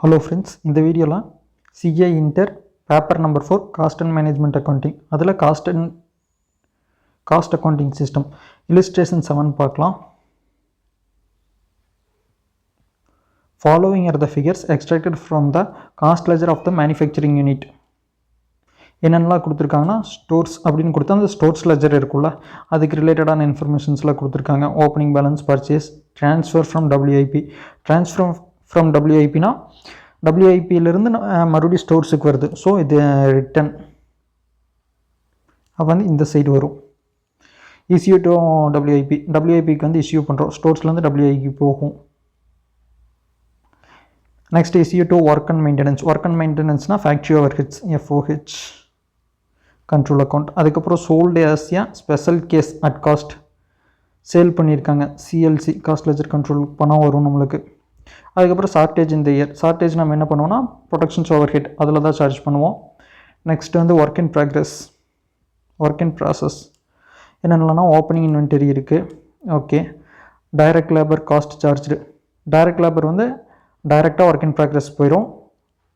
Hello friends, in the video la CA Inter paper number 4 cost and management accounting adula cost accounting system illustration 7 பார்க்கலாம். Following are the figures extracted from the cost ledger of the manufacturing unit. என்னென்னலாம் கொடுத்துருக்காங்கன்னா stores அப்படின்னு கொடுத்தா அந்த stores ledger இருக்குல்ல அதுக்கு ரிலேட்டடான இன்ஃபர்மேஷன்ஸ்லாம் கொடுத்துருக்காங்க. Opening balance, purchase, transfer from WIP. Transfer from WIPனா WIPயிலிருந்து மறுபடியும் ஸ்டோர்ஸுக்கு வருது. ஸோ இது ரிட்டன் அப்போ வந்து இந்த சைடு வரும். இஸ்யூ டு WIPக்கு வந்து இஸ்யூ பண்ணுறோம், ஸ்டோர்ஸ்லேருந்து WIPக்கு போகும். Next issue to work and maintenance. Work and மெயின்டெனன்ஸ்னால் factory over heads FOH control account. அதுக்கப்புறம் sold as a special case at cost sale பண்ணியிருக்காங்க CLC காஸ்ட் லெஜர் கண்ட்ரோல் பணம் வரும் நம்மளுக்கு. அதுக்கப்புறம் ஷார்ட்டேஜ் இந்த இயர். ஷார்ட்டேஜ் நம்ம என்ன பண்ணுவோம்னா ப்ரொடக்ஷன்ஸ் ஓவர் ஹெட் அதில் தான் சார்ஜ் பண்ணுவோம். நெக்ஸ்ட் வந்து ஒர்க் இன் ப்ராசஸ் என்னென்னலாம் ஓப்பனிங் இன்வென்டரி இருக்குது. Okay, direct labour cost charged. Direct labour வந்து டைரெக்டாக ஒர்க் இன் ப்ராக்ரஸ் போயிடும்.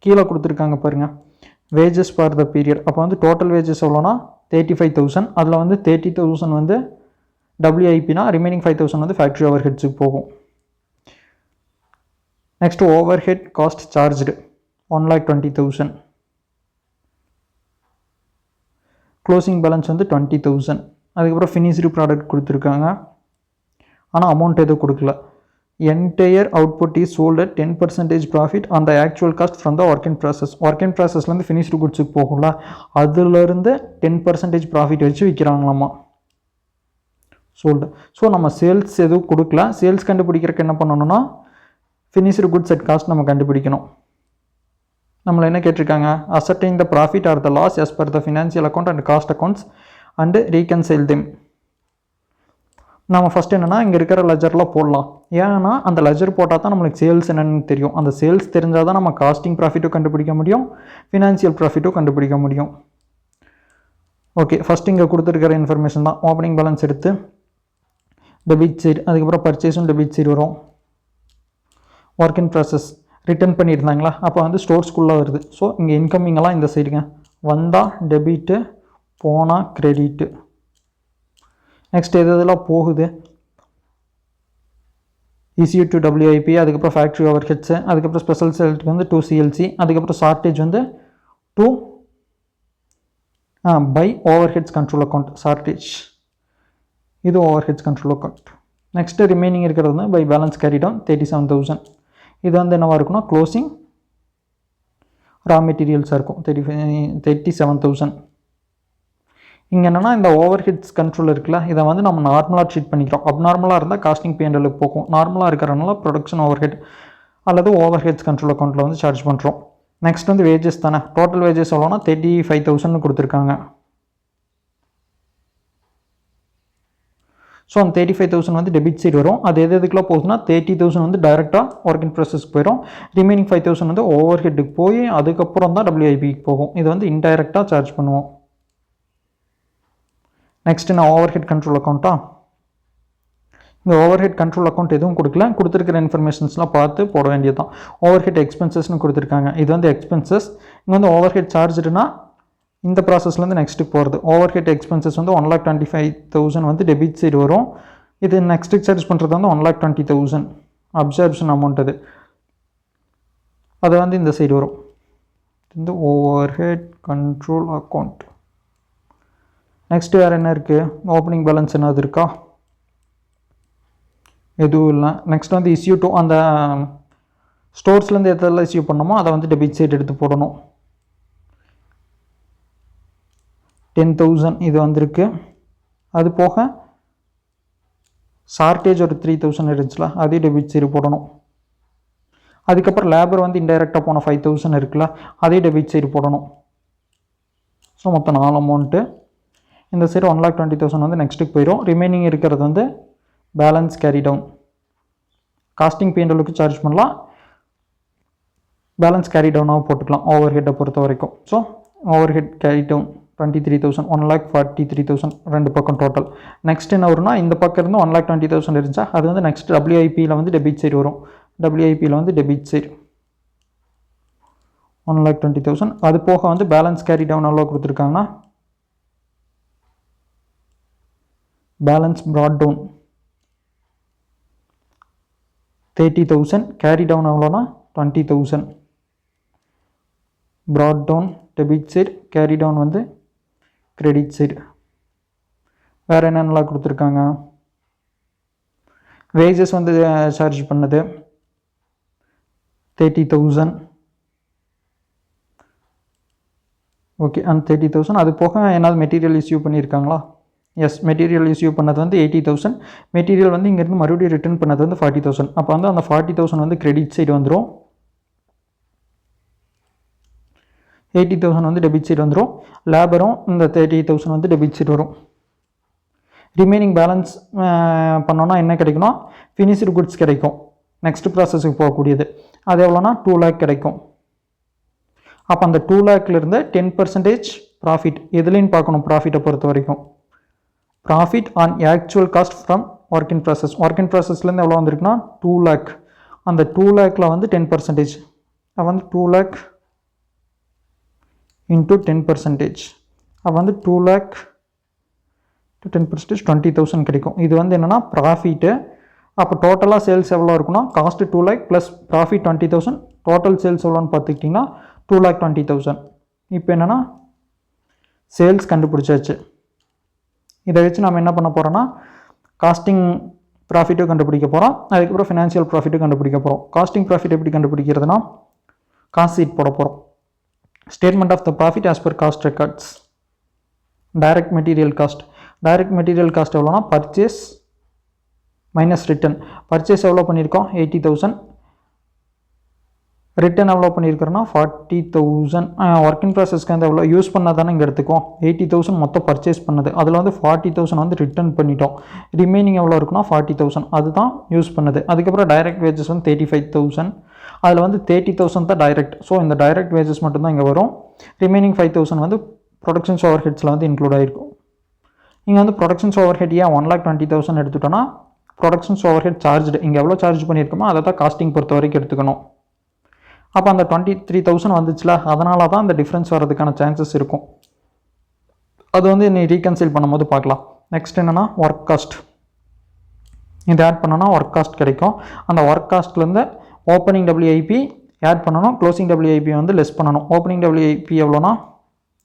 கீழே கொடுத்துருக்காங்க பாருங்கள், வேஜஸ் ஃபார் த பீரியட். அப்போ வந்து டோட்டல் வேஜஸ் எவ்வளோனா 35,000. அதில் வந்து 30,000 வந்து WIPனா ரிமைனிங் 5,000 வந்து ஃபேக்ட்ரி ஓவர் ஹெட்ஸுக்கு போகும். Next over head cost charged 1,20,000. Closing balance வந்து 20,000. அதுக்கப்புறம் ஃபினிஷ்டு ப்ராடக்ட் கொடுத்துருக்காங்க, ஆனால் அமௌண்ட் எதுவும் கொடுக்கல. Entire output is sold at 10% profit on the actual cost from the work in process. Work in ப்ராசஸ்லேருந்து ஃபினிஷ்டு குட்ஸுக்கு போகும்ல, அதுலேருந்து 10% ப்ராஃபிட் வச்சு விற்கிறாங்களாமா சோல்டு. ஸோ நம்ம சேல்ஸ் எதுவும் கொடுக்கல. சேல்ஸ் கண்டுபிடிக்கிறதுக்கு என்ன பண்ணணும்னா ஃபினிஷ்டு குட்ஸ் அட் காஸ்ட் நம்ம கண்டுபிடிக்கணும். நம்மளை என்ன கேட்டிருக்காங்க, ascertain the profit or the loss as per the financial account and cost accounts and reconcile them. நம்ம ஃபஸ்ட் என்னென்னா இங்கே இருக்கிற லெஜர்லாம் போடலாம். ஏன்னா அந்த லெஜர் போட்டால் தான் நம்மளுக்கு சேல்ஸ் என்னென்னு தெரியும். அந்த சேல்ஸ் தெரிஞ்சால் தான் நம்ம காஸ்டிங் ப்ராஃபிட்டும் கண்டுபிடிக்க முடியும், ஃபினான்ஷியல் ப்ராஃபிட்டும் கண்டுபிடிக்க முடியும். ஓகே, ஃபஸ்ட் இங்கே கொடுத்துருக்கிற இன்ஃபர்மேஷன் தான். ஓப்பனிங் பேலன்ஸ் எடுத்து டெபிட் சைடு, அதுக்கப்புறம் பர்ச்சேஸும் டெபிட் சைடு வரும். ஒர்க் இன் ப்ராசஸ் ரிட்டர்ன் பண்ணியிருந்தாங்களா, அப்போ வந்து ஸ்டோர்ஸ்குள்ளே வருது. ஸோ இங்கே இன்கமிங்கெல்லாம் இந்த சைடுங்க வந்தால் டெபிட்டு, போனால் கிரெடிட்டு. நெக்ஸ்ட் எதெல்லாம் போகுது, இஸ்யூ டு WIP, அதுக்கப்புறம் ஃபேக்ட்ரி ஓவர் ஹெட்ஸு, அதுக்கப்புறம் ஸ்பெஷல் சேல்ட்டுக்கு வந்து 2 CLC, அதுக்கப்புறம் ஷார்ட்டேஜ் வந்து 2 by over heads control account. Shortage இது over heads control account. Next remaining இருக்கிறது வந்து பை பேலன்ஸ் கேரி டவுன் 37,000. இது வந்து என்னவாக இருக்குன்னா க்ளோசிங் ரா மெட்டீரியல்ஸாக இருக்கும் 37,000. இங்கே என்னென்னா இந்த ஓவர் ஹெட்ஸ் கண்ட்ரோல் இருக்குல்ல, இதை வந்து நம்ம நார்மலாக ட்ரீட் பண்ணிக்கிறோம். அப்நார்மலாக இருந்தால் காஸ்டிங் P&Lக்கு போகும். நார்மலாக இருக்கிறனால ப்ரொடக்ஷன் ஓவர் ஹெட் அல்லது ஓவர் ஹெட்ஸ் கண்ட்ரோல் அக்கௌண்ட்டில் வந்து சார்ஜ் பண்ணுறோம். நெக்ஸ்ட் வந்து வேஜஸ் தானே. டோட்டல் வேஜஸ் எவ்வளோனா 35,000 கொடுத்துருக்காங்க. ஸோ அந்த 35,000 வந்து டெபிட் சைடு வரும். அது எதுக்குலாம் போகுதுன்னா 30,000 வந்து டைரெக்டாக ஒர்க் இன் ப்ராசஸ்க்கு போயிடும். ரிமைனிங் 5,000 வந்து ஓவர் ஹெட்டுக்கு போய் அதுக்கப்புறம் தான் WIPக்கு போகும். இது வந்து இன்டைரக்டாக சார்ஜ் பண்ணுவோம். நெக்ஸ்ட்டு நான் ஓவர் ஹெட் கண்ட்ரோல் அக்கௌண்ட்டா, இந்த ஓவர் ஹெட் கண்ட்ரோல் அக்கௌண்ட் எதுவும் கொடுக்கல. கொடுத்துருக்கிற இன்ஃபர்மேஷன்ஸ்லாம் பார்த்து போட வேண்டியது தான். ஓவர் ஹெட் எக்ஸ்பென்சஸ்னு கொடுத்துருக்காங்க, இது வந்து எக்ஸ்பென்சஸ். இங்கே வந்து ஓவர் ஹெட் சார்ஜுனா இந்த ப்ராசஸ்லேருந்து நெக்ஸ்ட்டுக்கு போகிறது. ஓவர் ஹெட் எக்ஸ்பென்சஸ் வந்து 1,25,000 வந்து டெபிட் சைடு வரும். இது நெக்ஸ்ட்டுக்கு சார்ஜ் பண்ணுறது வந்து 1,20,000 அப்சர்ப்ஷன் அமௌண்ட். அது வந்து இந்த சைடு வரும். இந்த over head control account. Next வேறு என்ன இருக்குது, ஓப்பனிங் பேலன்ஸ் என்னது இருக்கா, எதுவும் இல்லை. நெக்ஸ்ட் வந்து இஸ்யூ டு அந்த ஸ்டோர்ஸ்லேருந்து எதெல்லாம் இஸ்யூ பண்ணோமோ அதை வந்து டெபிட் சைடு எடுத்து போடணும். 10,000 இது வந்திருக்கு. அது போக ஷார்ட்டேஜ் ஒரு 3,000 இருந்துச்சுல, அதையும் டெபிட் சைடு போடணும். அதுக்கப்புறம் லேபர் வந்து இன்டைரக்டாக போன 5,000 இருக்குல்ல, அதையும் டெபிட் சைடு போடணும். ஸோ மொத்தம் 4 அமௌண்ட்டு. இந்த சைடு 1,20,000 வந்து நெக்ஸ்ட்டுக்கு போயிடும். ரிமைனிங் இருக்கிறது வந்து பேலன்ஸ் கேரி டவுன். காஸ்டிங் P&Lக்கு சார்ஜ் பண்ணலாம், பேலன்ஸ் கேரி டவுனாக போட்டுக்கலாம் ஓவர் ஹெட்டை பொறுத்த வரைக்கும். So over head carry down 23,000, 1,43,000 ரெண்டு பக்கம் டோட்டல். நெக்ஸ்ட் என்ன வரும்னா இந்த பக்கம் இருந்து 1,20,000 இருந்துச்சா, அது வந்து நெக்ஸ்ட் WIPயில் வந்து டெபிட் சைடு வரும். WIPயில் வந்து டெபிட் சைடு 1,20,000. அது போக வந்து பேலன்ஸ் கேரி டவுன் எவ்வளோ கொடுத்துருக்காங்கன்னா balance brought down 30,000, carry down எவ்வளோனா 20,000. Brought down debit side, carry down வந்து கிரெடிட் சைடு. வேறு என்னென்னலாம் கொடுத்துருக்காங்க? வேஜஸ் வந்து சார்ஜ் பண்ணது 30,000. ஓகே, அந்த 30,000 அது போக ஏதாவது மெட்டீரியல் இஷ்யூ பண்ணியிருக்காங்களா? எஸ், மெட்டீரியல் இஷ்யூ பண்ணது வந்து 80,000. மெட்டீரியல் வந்து இங்கேருந்து மறுபடியும் ரிட்டர்ன் பண்ணது வந்து 40,000. அப்போ வந்து அந்த 40,000 வந்து கிரெடிட் சைடு வந்துடும், 80,000 வந்து டெபிட் சைடு வந்துடும். லேபரும் இந்த 30,000 வந்து டெபிட் சைடு வரும். ரிமைனிங் பேலன்ஸ் பண்ணோன்னா என்ன கிடைக்கும்னா ஃபினிஷ்டு குட்ஸ் கிடைக்கும், நெக்ஸ்ட் ப்ராசஸுக்கு போகக்கூடியது. அது எவ்வளோனா 2 lakh கிடைக்கும். அப்போ அந்த 2 lakhலேருந்து 10% ப்ராஃபிட் எதுலேன்னு பார்க்கணும். ப்ராஃபிட்டை பொறுத்த வரைக்கும் profit on actual cost from work in process. Work in ப்ராசஸ்லேருந்து எவ்வளோ வந்திருக்குன்னா 2 lakh. அந்த 2 lakhல வந்து 10%. அது வந்து 2 lakh இன்ட்டு 10%. அது வந்து 2 lakh to 10% 20,000 கிடைக்கும். இது வந்து என்னென்னா ப்ராஃபிட்டு. அப்போ டோட்டலாக சேல்ஸ் எவ்வளோ இருக்குன்னா cost 2 lakh plus profit 20,000. Total sales எவ்வளோன்னு பார்த்துக்கிட்டிங்கன்னா 2,20,000. இப்போ என்னென்னா சேல்ஸ் கண்டுபிடிச்சாச்சு. இதை வச்சு நம்ம என்ன பண்ண போகிறோன்னா காஸ்டிங் ப்ராஃபிட்டும் கண்டுபிடிக்க போகிறோம், அதுக்கப்புறம் ஃபினான்ஷியல் ப்ராஃபிட்டும் கண்டுபிடிக்க போகிறோம். காஸ்டிங் ப்ராஃபிட் எப்படி கண்டுபிடிக்கிறதுனா காஸ்ட் ஷீட் போட போகிறோம். Statement of the profit as per cost records. Direct material cost. Direct material cost எவ்வளோனா பர்ச்சேஸ் மைனஸ் ரிட்டன். பர்ச்சேஸ் எவ்வளோ பண்ணியிருக்கோம் 80,000. ரிட்டன் எவ்வளோ பண்ணியிருக்கிறோன்னா 40,000. ஒர்க் இன் ப்ராசஸ்க்கு வந்து எவ்வளோ யூஸ் பண்ணால் தானே இங்கே எடுத்துக்கோம். 80,000 மொத்தம் பர்ச்சேஸ் பண்ணது, அதில் வந்து 40,000 வந்து ரிட்டன் பண்ணிட்டோம். ரிமைனிங் எவ்வளோ இருக்குன்னா 40,000, அதுதான் யூஸ் பண்ணது. அதுக்கப்புறம் டைரக்ட் வேஜஸ் வந்து 35,000. அதில் வந்து 30,000 தான் டைரக்ட். ஸோ இந்த டைரக்ட் வேஜஸ் மட்டும்தான் இங்கே வரும். ரிமைனிங் 5,000 வந்து ப்ரொடக்ஷன்ஸ் ஓவர் ஹெட்ஸில் வந்து இன்க்ளூட் ஆகிருக்கும். இங்கே வந்து ப்ரொடக்ஷன்ஸ் ஓவர் ஹெட் ஏன் 1,20,000 எடுத்துட்டோன்னா ப்ரொடக்ஷன்ஸ் ஓவர் ஹெட் சார்ஜ்டு இங்கே எவ்வளோ சார்ஜ் பண்ணியிருக்கோமோ அதை தான் காஸ்டிங் பொறுத்த வரைக்கும் எடுத்துக்கணும். அப்போ அந்த 23,000 வந்துச்சுல, அதனால தான் அந்த டிஃப்ரென்ஸ் வரதுக்கான சான்சஸ் இருக்கும். அது வந்து நீ ரீகன்சைல் பண்ணும்போது பார்க்கலாம். நெக்ஸ்ட் என்னென்னா ஒர்க் காஸ்ட். இது ஆட் பண்ணோன்னா ஒர்க் காஸ்ட் கிடைக்கும். அந்த ஒர்க் காஸ்ட்லேருந்து ஓப்பனிங் WIP ஆட் பண்ணணும், க்ளோசிங் WIP வந்து லெஸ் பண்ணணும். ஓப்பனிங் WIP எவ்வளோனா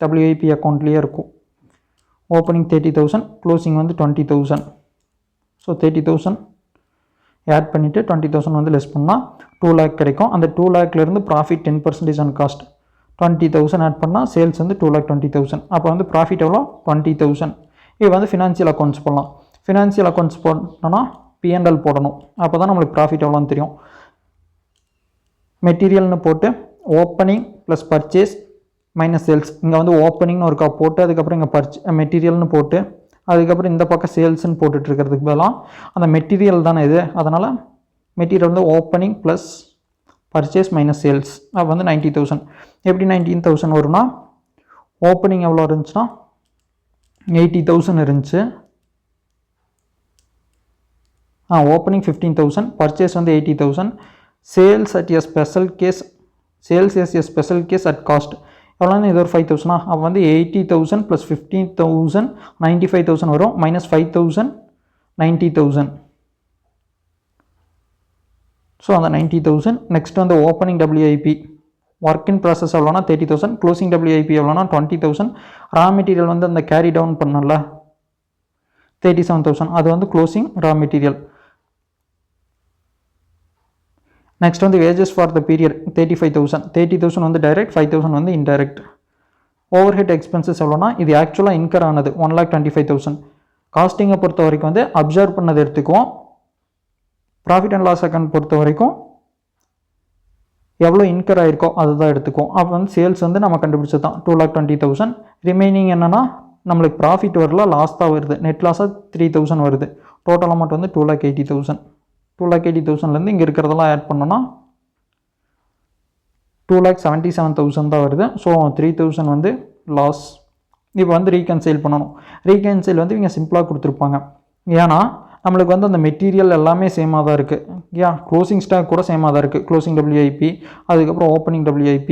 WIP அக்கௌண்ட்லேயே இருக்கும். ஓப்பனிங் 30,000, க்ளோசிங் வந்து 20,000. ஸோ 30,000 ஆட் பண்ணிவிட்டு 20,000 வந்து லெஸ் பண்ணால் 2 lakh கிடைக்கும். அந்த 2 lakhலேருந்து ப்ராஃபிட் 10% ஆன் காஸ்ட் 20,000 ஆட் பண்ணால் சேல்ஸ் வந்து 2,20,000. அப்போ வந்து ப்ராஃபிட் எவ்வளோ 20,000. இது வந்து ஃபினான்ஷியல் அக்கௌண்ட்ஸ் போடலாம். ஃபினான்ஷியல் அக்கௌண்ட்ஸ் போட்டோன்னா P&L போடணும். அப்போ தான் நம்மளுக்கு ப்ராஃபிட் எவ்வளோன்னு தெரியும். மெட்டீரியல்னு போட்டு opening plus purchase minus sales. இங்கே வந்து ஓப்பனிங்னு ஒருக்கா போட்டு அதுக்கப்புறம் இங்கே மெட்டீரியல்னு போட்டு அதுக்கப்புறம் இந்த பக்கம் சேல்ஸ்ன்னு போட்டுட்ருக்கிறதுக்கு பதிலாக அந்த மெட்டீரியல் தானே இது, அதனால் மெட்டீரியல் வந்து opening plus purchase minus sales. அது வந்து 90,000. எப்படி 19,000 வரும்னா ஓப்பனிங் எவ்வளோ இருந்துச்சுன்னா 80,000 இருந்துச்சு. ஓப்பனிங் 15,000, பர்ச்சேஸ் வந்து 80,000. Sales at a special case, sales as a special case at cost எவ்வளோன்னு இது ஒரு 5,000. அப்போ வந்து 80,000 ப்ளஸ் 15,000 95,000 வரும். மைனஸ் 5,000 90,000. ஸோ அந்த 90,000. நெக்ஸ்ட் வந்து opening WIP work in process எவ்வளோனா 30,000, க்ளோசிங் WIP எவ்வளோனா 20,000. ரா மெட்டீரியல் வந்து அந்த கேரி டவுன் பண்ணல 37,000, அது வந்து க்ளோசிங் ரா மெட்டீரியல். நெக்ஸ்ட் வந்து வேஜஸ் ஃபார் த பீரியட் 35,000. 30,000 வந்து டைரக்ட், 5,000 வந்து இன்டைரக்ட். ஓவர் ஹெட் எக்ஸ்பென்சஸ் எவ்வளோனா இது ஆக்சுவலாக இன்கர் ஆனது 1,25,000. காஸ்டிங்கை பொறுத்த வரைக்கும் வந்து அப்சர்வ் பண்ணது எடுத்துக்குவோம். ப்ராஃபிட் அண்ட் லாஸ் அக்கௌண்ட் பொறுத்த வரைக்கும் எவ்வளோ இன்கர் ஆகிருக்கோ அதுதான் எடுத்துக்குவோம். அப்போ வந்து சேல்ஸ் வந்து நம்ம கண்டுபிடிச்சது தான் 2,20,000. ரிமைனிங் என்னென்னா நம்மளுக்கு ப்ராஃபிட் வரல, லாஸ் தான் வருது. நெட் லாஸாக 3,000 வருது. டோட்டல் அமௌண்ட் வந்து 2,80,000. 2,80,000லேருந்து இங்கே இருக்கிறதெல்லாம் ஆட் பண்ணோன்னா 2,77,000 தான் வருது. ஸோ 3,000 வந்து லாஸ். இப்போ வந்து ரீகன்சைல் பண்ணணும். ரீகன்சைல் வந்து இவங்க சிம்பிளாக கொடுத்துருப்பாங்க. ஏன்னா நம்மளுக்கு வந்து அந்த மெட்டீரியல் எல்லாமே சேமாக தான் இருக்குது. க்ளோசிங் ஸ்டாக் கூட சேமாக தான் இருக்குது. க்ளோசிங் WIP அதுக்கப்புறம் ஓப்பனிங் WIP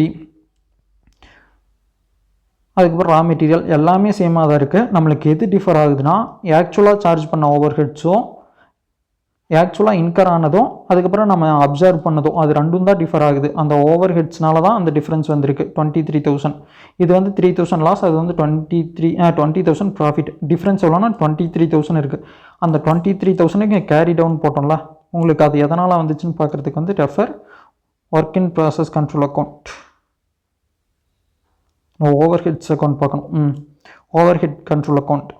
அதுக்கப்புறம் ரா மெட்டீரியல் எல்லாமே சேமாக தான் இருக்குது. நம்மளுக்கு எது டிஃபர் ஆகுதுன்னா ஆக்சுவலாக சார்ஜ் பண்ண ஓவர் ஹெட்ஸும் ஆக்சுவலாக இன்கர் ஆனதும் அதுக்கப்புறம் நம்ம அப்சர்வ் பண்ணதும் அது ரெண்டும் தான் டிஃபர் ஆகுது. அந்த ஓவர் ஹெட்ஸ்னால தான் அந்த டிஃப்ரென்ஸ் வந்திருக்கு 23,000. இது வந்து 3,000 லாஸ், அது வந்து 20,000 ப்ராஃபிட். டிஃப்ரென்ஸ் எவ்வளோனா 23,000 இருக்குது. அந்த 23,000க்கு கேரி டவுன் போட்டோம்ல, உங்களுக்கு அது எதனால் வந்துச்சுன்னு பார்க்குறதுக்கு வந்து refer work in process control account. Overheads account பார்க்கணும். ஓவர் ஹெட் கண்ட்ரோல் அக்கௌண்ட்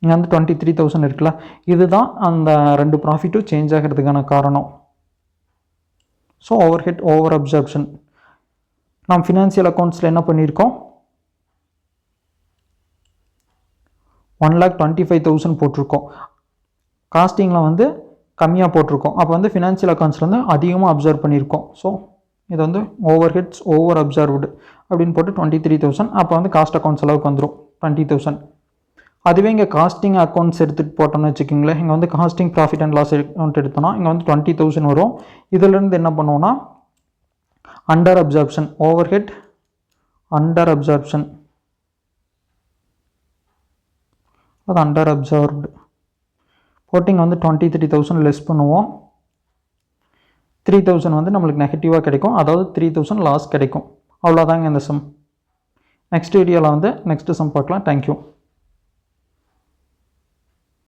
இங்கே வந்து 23,000 இருக்குல்ல, இதுதான் அந்த ரெண்டு ப்ராஃபிட்டும் சேஞ்ச் ஆகிறதுக்கான காரணம். So over head over absorption. நாம் ஃபினான்சியல் அக்கௌண்ட்ஸில் என்ன பண்ணியிருக்கோம், 1,25,000 போட்டிருக்கோம். காஸ்டிங்கில் வந்து கம்மியாக போட்டிருக்கோம். அப்போ வந்து ஃபினான்சியல் அக்கௌண்ட்ஸில் வந்து அதிகமாக அப்சர்வ் பண்ணியிருக்கோம். ஸோ இது வந்து ஓவர் ஹெட்ஸ் ஓவர் அப்சர்வ்டு அப்படின்னு போட்டு 23,000. அப்போ வந்து காஸ்ட் அக்கௌண்ட்ஸ் அளவுக்கு வந்துடும் 20,000. அதுவே இங்கே காஸ்டிங் அக்கௌண்ட்ஸ் எடுத்துகிட்டு போட்டோம்னு வச்சுக்கிங்களேன், இங்கே வந்து costing profit and loss account எடுத்தோம்னா இங்கே வந்து 20,000 வரும். இதிலேருந்து என்ன பண்ணுவோம்னா under absorption, overhead under absorption, அது அண்டர் அப்சர்வ்டு போட்டு இங்கே வந்து 23,000 லெஸ் பண்ணுவோம். 3,000 வந்து நம்மளுக்கு நெகட்டிவாக கிடைக்கும், அதாவது 3,000 லாஸ் கிடைக்கும். அவ்வளோதாங்க இந்த சம். நெக்ஸ்ட் வீடியோவில் வந்து நெக்ஸ்ட் சம் பார்க்கலாம். தேங்க்யூ.